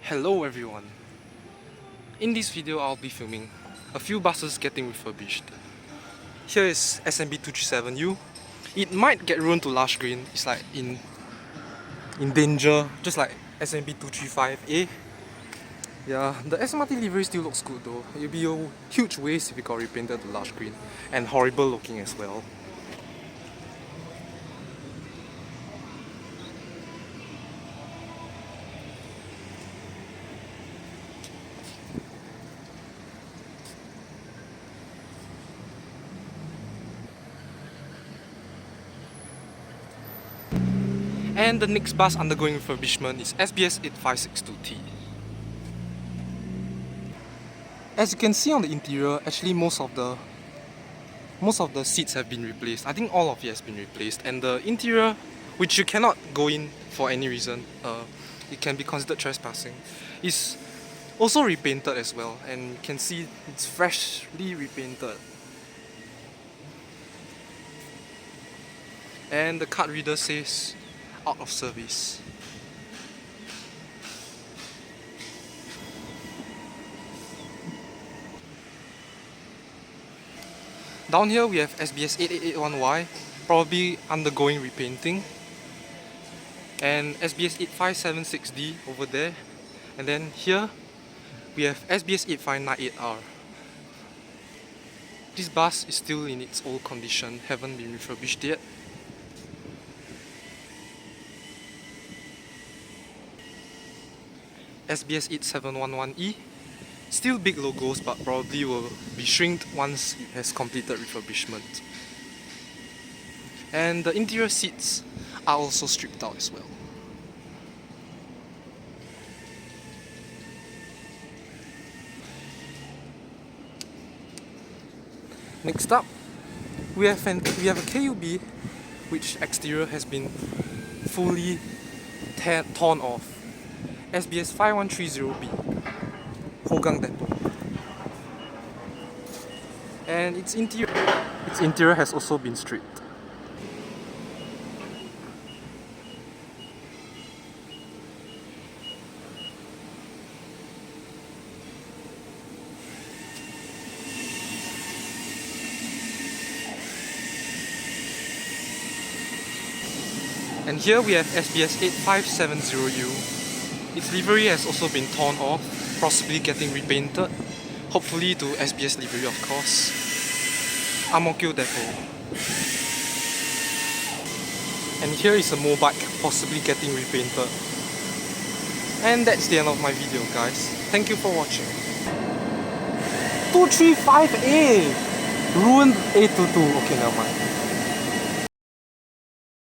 Hello everyone. In this video I'll be filming a few buses getting refurbished. Here is SMB 237U. It might get ruined to Lush Green. It's like in danger, just like SMB 235A. Yeah, the SMRT livery still looks good though. It'll be a huge waste if it got repainted to Lush Green, and horrible looking as well. And the next bus undergoing refurbishment is SBS 8562T. As you can see on the interior, actually most of the seats have been replaced. I think all of it has been replaced, and the interior, which you cannot go in for any reason, it can be considered trespassing, is also repainted as well, and you can see it's freshly repainted. And the card reader says out of service. Down here we have SBS 8881Y, probably undergoing repainting, and SBS 8576D over there, and then here we have SBS 8598R. This bus is still in its old condition, haven't been refurbished yet. SBS 8711E, still big logos, but probably will be shrinked once it has completed refurbishment. And the interior seats are also stripped out as well. Next up, we have a KUB which exterior has been fully torn off. SBS 5130B, Hogang Depot. And its interior has also been stripped. And here we have SBS 8570U. Its livery has also been torn off, possibly getting repainted, hopefully to SBS livery of course. Amokyo Depot. And here is a Mobike possibly getting repainted. And that's the end of my video, guys. Thank you for watching. 235A! Ruined A22. Okay, never mind.